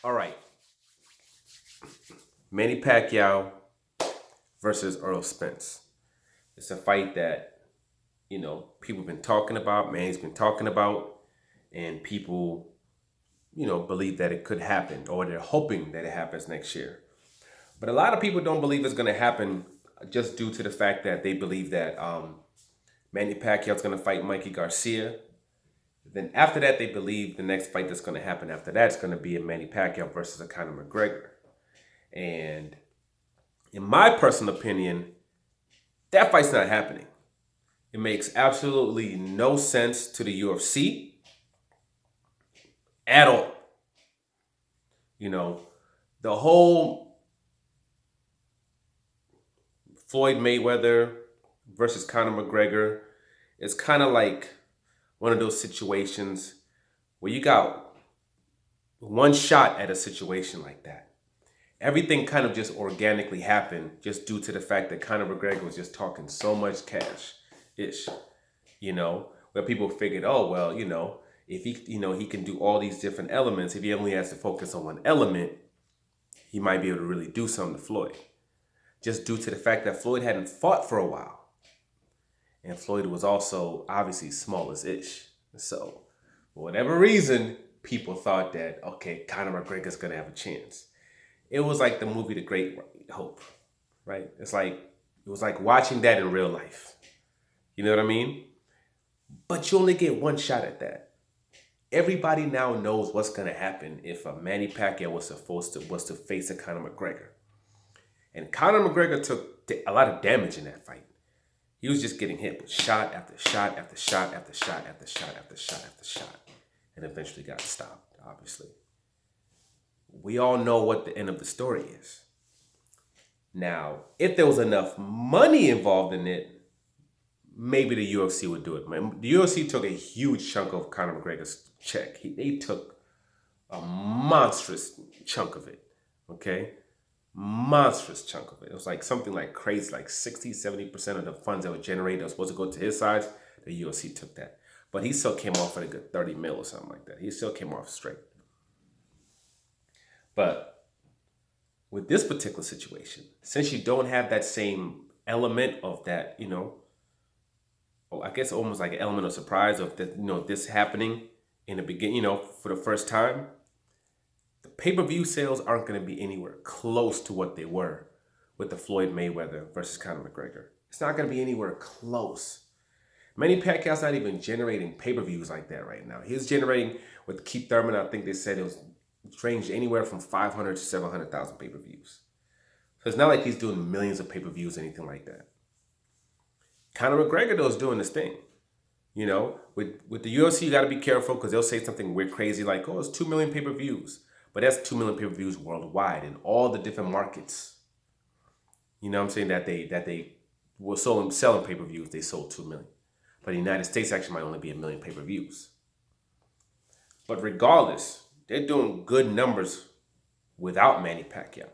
All right. Manny Pacquiao versus Earl Spence. It's a fight that, people have been talking about, Manny's been talking about, and people, believe that it could happen or they're hoping that it happens next year. But a lot of people don't believe it's going to happen just due to the fact that they believe that Manny Pacquiao's going to fight Mikey Garcia. Then after that, they believe the next fight that's going to happen after that is going to be a Manny Pacquiao versus a Conor McGregor. And in my personal opinion, that fight's not happening. It makes absolutely no sense to the UFC at all. You know, the whole Floyd Mayweather versus Conor McGregor is kind of like one of those situations where you got one shot at a situation like that. Everything kind of just organically happened just due to the fact that Conor McGregor was just talking so much cash-ish, where people figured, oh, well, if he can do all these different elements, if he only has to focus on one element, he might be able to really do something to Floyd. Just due to the fact that Floyd hadn't fought for a while. And Floyd was also obviously small as ish. So, for whatever reason, people thought that, okay, Conor McGregor's going to have a chance. It was like the movie The Great Hope, right? It was like watching that in real life. You know what I mean? But you only get one shot at that. Everybody now knows what's going to happen if a Manny Pacquiao was to face a Conor McGregor. And Conor McGregor took a lot of damage in that fight. He was just getting hit with shot after shot after shot after shot after shot after shot after shot, and eventually got stopped, obviously. We all know what the end of the story is. Now, if there was enough money involved in it, maybe the UFC would do it. The UFC took a huge chunk of Conor McGregor's check. They took a monstrous chunk of it, okay? Monstrous chunk of it. It was like something like crazy, like 60-70% of the funds that were generated that was supposed to go to his side, the UFC took that. But he still came off with a good 30 mil or something like that. He still came off straight. But with this particular situation, since you don't have that same element of that, I guess almost like an element of surprise of that, this happening in the beginning, for the first time, the pay-per-view sales aren't going to be anywhere close to what they were with the Floyd Mayweather versus Conor McGregor. It's not going to be anywhere close. Manny Pacquiao's not even generating pay-per-views like that right now. He's generating, with Keith Thurman, I think they said it was ranged anywhere from 500 to 700,000 pay-per-views. So it's not like he's doing millions of pay-per-views or anything like that. Conor McGregor, though, is doing this thing. With the UFC, you got to be careful because they'll say something weird, crazy like, oh, it's 2 million pay-per-views. But that's 2 million pay-per-views worldwide in all the different markets. You know what I'm saying? That they were selling pay-per-views, they sold 2 million. But the United States actually might only be 1 million pay-per-views. But regardless, they're doing good numbers without Manny Pacquiao.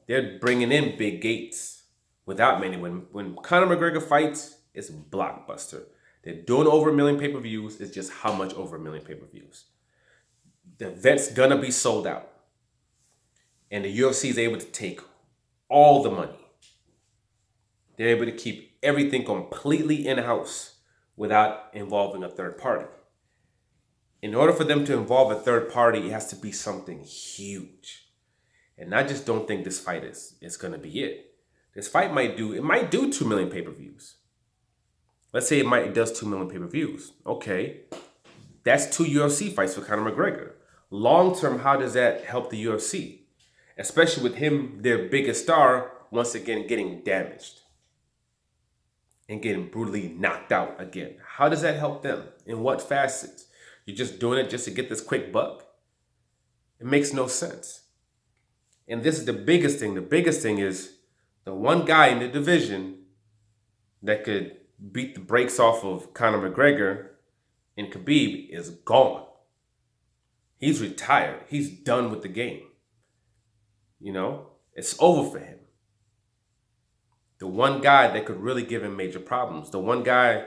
They're bringing in big gates without Manny. When Conor McGregor fights, it's blockbuster. They're doing over 1 million pay-per-views. It's just how much over 1 million pay-per-views. The event's gonna be sold out. And the UFC is able to take all the money. They're able to keep everything completely in-house without involving a third party. In order for them to involve a third party, it has to be something huge. And I just don't think this fight is going to be it. This fight might do 2 million pay-per-views. Let's say it does 2 million pay-per-views. Okay, that's 2 UFC fights for Conor McGregor. Long term, how does that help the UFC? Especially with him, their biggest star, once again getting damaged and getting brutally knocked out again. How does that help them? In what facets? You're just doing it just to get this quick buck? It makes no sense. And this is the biggest thing. The biggest thing is the one guy in the division that could beat the brakes off of Conor McGregor and Khabib is gone. He's retired. He's done with the game. It's over for him. The one guy that could really give him major problems. The one guy,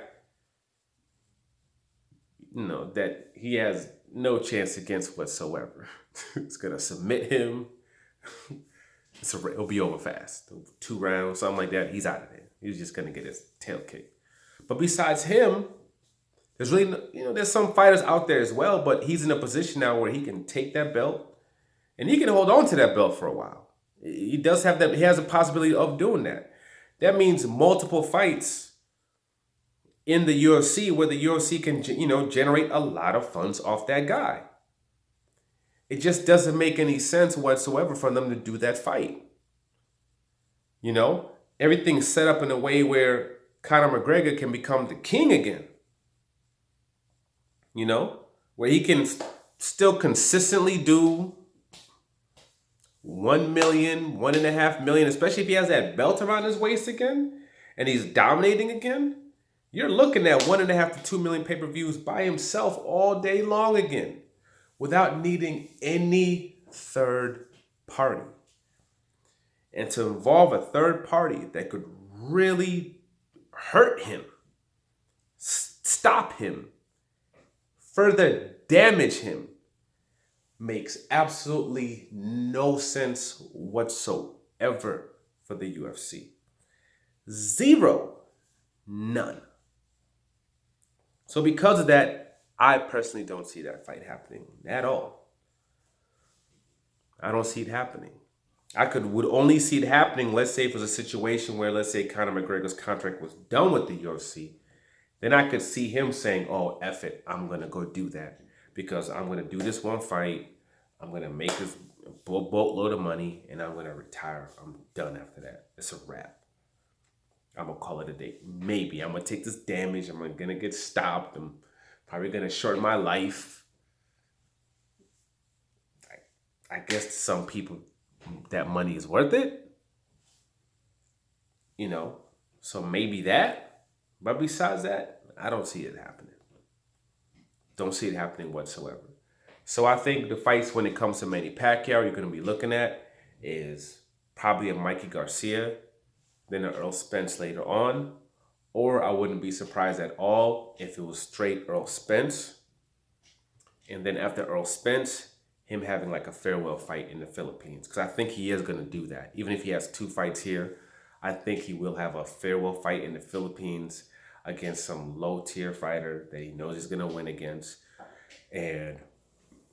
that he has no chance against whatsoever. It's gonna submit him. It'll be over fast. 2 rounds, something like that. He's out of there. He's just gonna get his tail kicked. But besides him, there's really there's some fighters out there as well. But he's in a position now where he can take that belt and he can hold on to that belt for a while. He does have that. He has a possibility of doing that. That means multiple fights in the UFC where the UFC can generate a lot of funds off that guy. It just doesn't make any sense whatsoever for them to do that fight. Everything's set up in a way where Conor McGregor can become the king again. Where he can still consistently do 1 million, 1.5 million, especially if he has that belt around his waist again and he's dominating again. You're looking at 1.5 to 2 million pay-per-views by himself all day long again without needing any third party. And to involve a third party that could really hurt him, stop him, further damage him, makes absolutely no sense whatsoever for the UFC. Zero. None. So because of that, I personally don't see that fight happening at all. I don't see it happening. Would only see it happening, let's say if it was a situation where, let's say Conor McGregor's contract was done with the UFC, then I could see him saying, oh, F it, I'm going to go do that because I'm going to do this one fight, I'm going to make this boatload of money, and I'm going to retire. I'm done after that. It's a wrap. I'm going to call it a day. Maybe. I'm going to take this damage. I'm going to get stopped. I'm probably going to shorten my life. I guess to some people, that money is worth it. So maybe that. But besides that, I don't see it happening. Don't see it happening whatsoever. So I think the fights when it comes to Manny Pacquiao you're going to be looking at is probably a Mikey Garcia, then an Earl Spence later on. Or I wouldn't be surprised at all if it was straight Earl Spence. And then after Earl Spence, him having like a farewell fight in the Philippines. Because I think he is going to do that. Even if he has 2 fights here, I think he will have a farewell fight in the Philippines against some low-tier fighter that he knows he's going to win against. And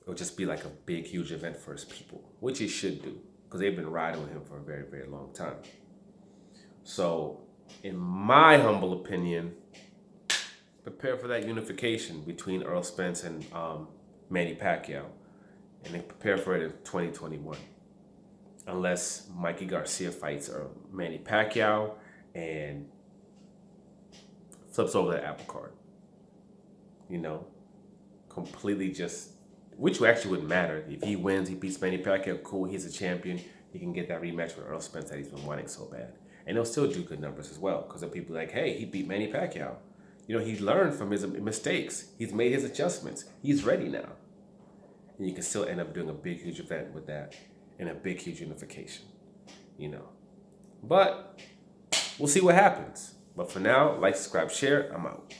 it'll just be like a big, huge event for his people, which he should do. Because they've been riding with him for a very, very long time. So, in my humble opinion, prepare for that unification between Earl Spence and Manny Pacquiao. And then prepare for it in 2021. Unless Mikey Garcia fights or Manny Pacquiao and flips over the apple card. Completely just, which actually wouldn't matter. If he wins, he beats Manny Pacquiao, cool, he's a champion. He can get that rematch with Earl Spence that he's been wanting so bad. And he'll still do good numbers as well because of people like, hey, he beat Manny Pacquiao. He learned from his mistakes. He's made his adjustments. He's ready now. And you can still end up doing a big, huge event with that and a big, huge unification, But we'll see what happens. But for now, like, subscribe, share. I'm out.